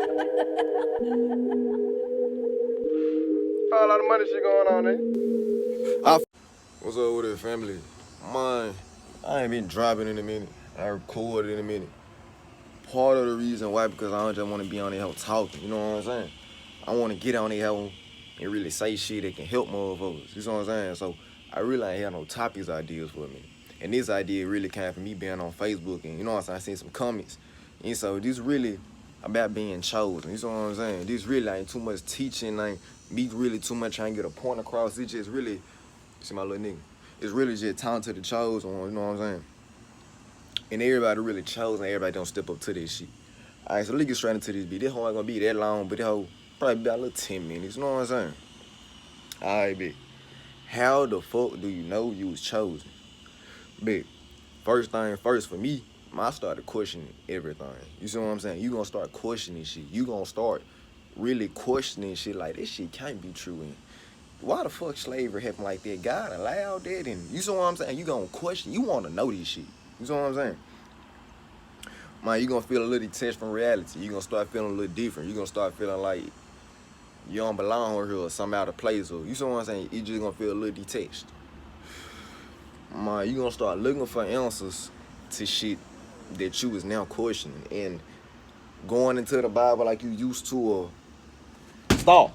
A lot of money shit going on, nigga. What's up with it, family? Man, I ain't been dropping in a minute. I recorded in a minute. Part of the reason why, because I don't just want to be on there help talking, you know what I'm saying? I want to get on there help and really say shit that can help motherfuckers, you know what I'm saying? So I really ain't had no topics ideas for me. And this idea really came from me being on Facebook and, you know what I'm saying, I seen some comments. And so this really about being chosen, you know what I'm saying? This really ain't too much teaching, ain't me really too much trying to get a point across. It's just really, see my little nigga, it's really just talent to the chosen one, you know what I'm saying? And everybody really chosen, everybody don't step up to this shit. Alright, so let's get straight into this beat. This whole ain't gonna be that long, but this whole probably be about a little 10 minutes, you know what I'm saying? Alright, bitch. How the fuck do you know you was chosen? Bitch, first thing first for me, I started questioning everything. You see what I'm saying? You gonna start questioning shit. You gonna start really questioning shit like this shit can't be true. And why the fuck slavery happened like that? God allowed that, and you see what I'm saying? You gonna question, you wanna know this shit. You see what I'm saying? Man, you gonna feel a little detached from reality. You gonna start feeling a little different. You gonna start feeling like you don't belong here or something out of place. Or you see what I'm saying? You just gonna feel a little detached. Man, you gonna start looking for answers to shit that you was now questioning and going into the Bible like you used to, or stop.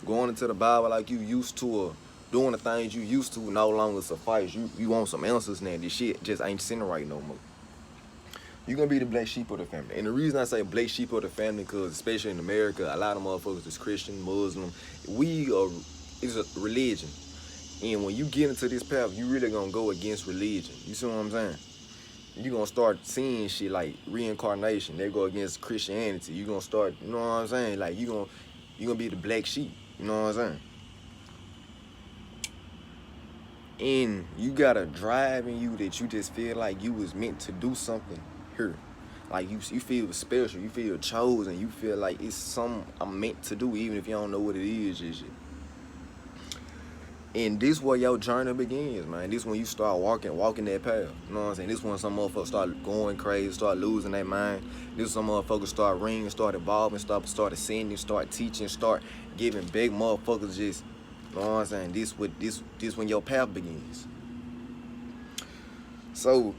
Going into the Bible like you used to, or doing the things you used to no longer suffice. You want some answers now. This shit just ain't sitting right no more. You're gonna be the black sheep of the family. And the reason I say black sheep of the family, because especially in America, a lot of motherfuckers is Christian, Muslim. It's a religion. And when you get into this path, you really gonna go against religion. You see what I'm saying? You gonna start seeing shit like reincarnation. They go against Christianity. You gonna start, you know what I'm saying? Like you gonna be the black sheep. You know what I'm saying? And you got a drive in you that you just feel like you was meant to do something here. Like you feel special, you feel chosen, you feel like it's something I'm meant to do, even if you don't know what it is, just shit. And this where your journey begins, man. This when you start walking that path. You know what I'm saying? This when some motherfuckers start going crazy, start losing their mind. This when some motherfuckers start ringing, start evolving, start ascending, start teaching, start giving big motherfuckers just, you know what I'm saying? This when your path begins. So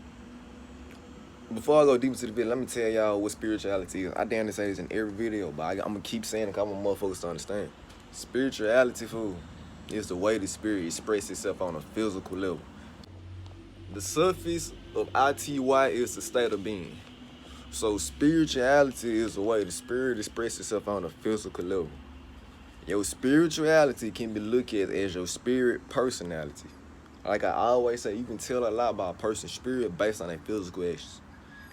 before I go deep into the video, let me tell y'all what spirituality is. I damn near say this in every video, but I'm gonna keep saying it because I want motherfuckers to understand. Spirituality, fool, is the way the spirit expresses itself on a physical level. The suffix of ITY is the state of being. So spirituality is the way the spirit expresses itself on a physical level. Your spirituality can be looked at as your spirit personality. Like I always say, you can tell a lot about a person's spirit based on their physical actions.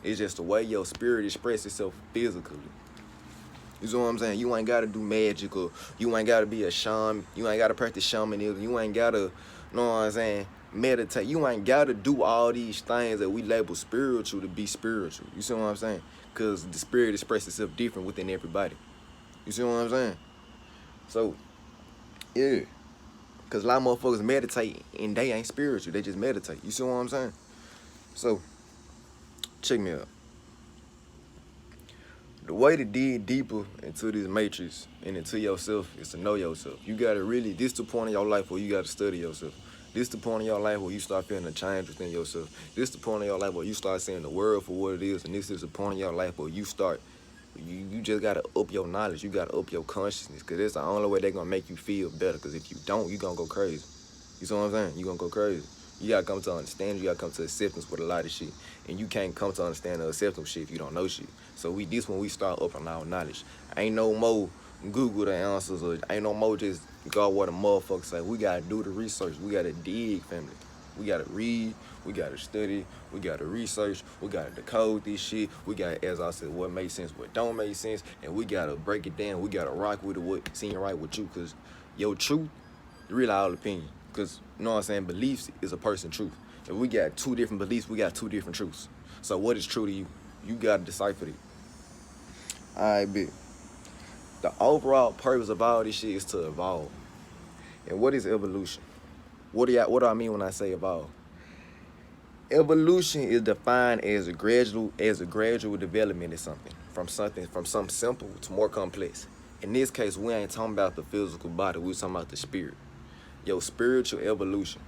It's just the way your spirit expresses itself physically. You know what I'm saying? You ain't gotta do magic, or you ain't gotta be a shaman. You ain't gotta practice shamanism. You ain't gotta, you know what I'm saying, meditate. You ain't gotta do all these things that we label spiritual to be spiritual. You see what I'm saying? Because the spirit expresses itself different within everybody. You see what I'm saying? So, yeah. Because a lot of motherfuckers meditate and they ain't spiritual. They just meditate. You see what I'm saying? So, check me out. The way to dig deeper into this matrix and into yourself is to know yourself. You gotta really, this the point in your life where you gotta study yourself. This the point in your life where you start feeling a change within yourself. This the point in your life where you start seeing the world for what it is. And this is the point in your life where you start, you just gotta up your knowledge. You gotta up your consciousness, because it's the only way they're gonna make you feel better. Because if you don't, you gonna go crazy. You see what I'm saying? You gonna go crazy. You gotta come to understand, you gotta come to acceptance with a lot of shit. And you can't come to understand or accept some shit if you don't know shit. So this when we start upping our knowledge. Ain't no more Google the answers, or ain't no more just go what a motherfucker say. We gotta do the research. We gotta dig, family. We gotta read, we gotta study, we gotta research, we gotta decode this shit. We gotta, as I said, what makes sense, what don't make sense, and we gotta break it down. We gotta rock with it, what seem right with you, because your truth, really all opinion. Because, you know what I'm saying, beliefs is a person's truth. If we got two different beliefs, we got two different truths. So what is true to you? You gotta decipher it. Alright, bet. The overall purpose of all this shit is to evolve. And what is evolution? What do I mean when I say evolve? Evolution is defined as a gradual development of something from something simple to more complex. In this case, we ain't talking about the physical body, we talking about the spirit. Your spiritual evolution.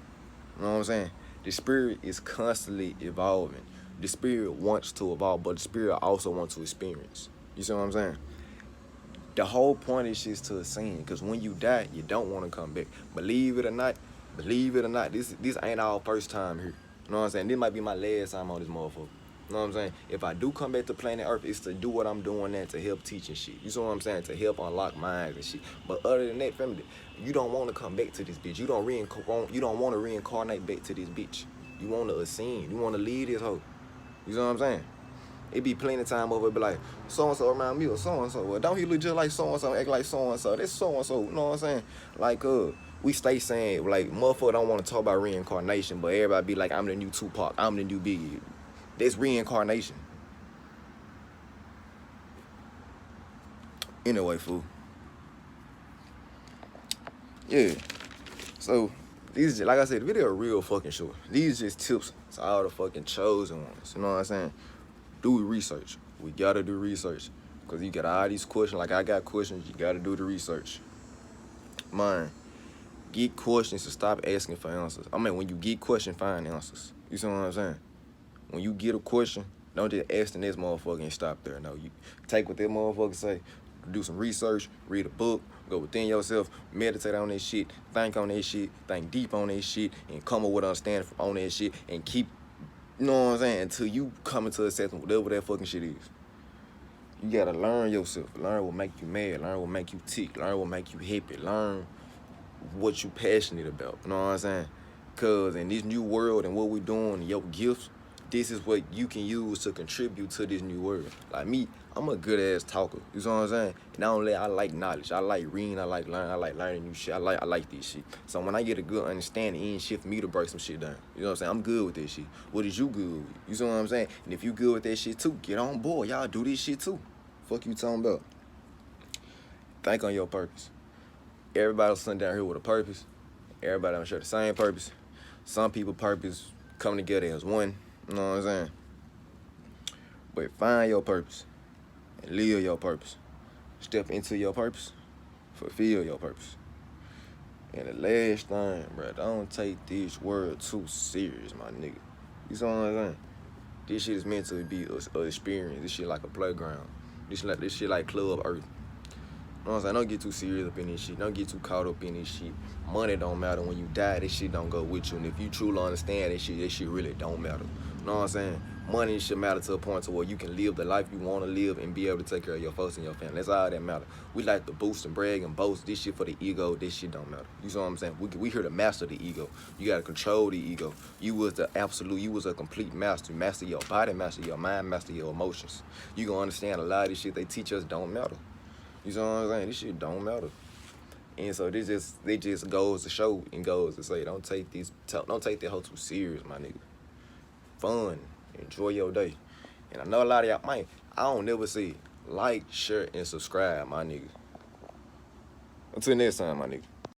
You know what I'm saying? The spirit is constantly evolving. The spirit wants to evolve, but the spirit also wants to experience. You see what I'm saying? The whole point is just to ascend, because when you die, you don't want to come back. Believe it or not, this ain't our first time here. You know what I'm saying? This might be my last time on this motherfucker. You know what I'm saying? If I do come back to planet Earth, it's to do what I'm doing there to help teach and shit. You see what I'm saying? To help unlock minds and shit. But other than that, family, you don't want to come back to this bitch. You don't want to reincarnate back to this bitch. You want to ascend. You want to leave this hoe. You see what I'm saying? It be plenty of time over, be like, so-and-so around me or so-and-so. Well, don't he look just like so-and-so, act like so-and-so? That's so-and-so, you know what I'm saying? Like, we stay saying, like, motherfucker don't want to talk about reincarnation, but everybody be like, I'm the new Tupac, I'm the new Biggie. That's reincarnation. Anyway, fool. Yeah. So, these, like I said, the video real fucking short. These just tips to all the fucking chosen ones. You know what I'm saying? Do research. We gotta do research. Because you got all these questions. Like I got questions, you gotta do the research. Man, get questions to stop asking for answers. I mean, when you get questions, find answers. You see what I'm saying? When you get a question, don't just ask the next motherfucker and stop there. No, you take what that motherfucker say, do some research, read a book, go within yourself, meditate on that shit, think on that shit, think deep on that shit, and come up with understanding on that shit, and keep, you know what I'm saying, until you come into acceptance whatever that fucking shit is. You gotta learn yourself. Learn what make you mad. Learn what make you tick. Learn what make you happy. Learn what you passionate about. You know what I'm saying? Cause in this new world and what we doing, your gifts, this is what you can use to contribute to this new world. Like me, I'm a good ass talker. You know what I'm saying? Not only I like knowledge, I like reading, I like learning new shit. I like this shit. So when I get a good understanding, it ain't shit for me to break some shit down. You know what I'm saying? I'm good with this shit. What is you good with? You see what I'm saying? And if you good with that shit too, get on board. Y'all do this shit too. Fuck you talking about? Think on your purpose. Everybody's sitting down here with a purpose. Everybody don't share the same purpose. Some people purpose come together as one. You know what I'm saying? But find your purpose and live your purpose. Step into your purpose. Fulfill your purpose. And the last thing, bro, don't take this word too serious, my nigga. You see what I'm saying? This shit is meant to be an experience. This shit like a playground. This shit like Club Earth. You know what I'm saying? Don't get too serious up in this shit. Don't get too caught up in this shit. Money don't matter. When you die, this shit don't go with you. And if you truly understand this shit really don't matter. You know what I'm saying? Money should matter to a point to where you can live the life you want to live and be able to take care of your folks and your family. That's all that matters. We like to boost and brag and boast. This shit for the ego. This shit don't matter. You see what I'm saying? We here to master the ego. You got to control the ego. You was a complete master. Master your body, master your mind, master your emotions. You gonna understand a lot of this shit they teach us don't matter. You know what I'm saying? This shit don't matter. And so they just goes to show and goes to say, don't take that hoe too serious, my nigga. Fun. Enjoy your day. And I know a lot of y'all I don't never see like, share, and subscribe, my nigga. Until next time, my nigga.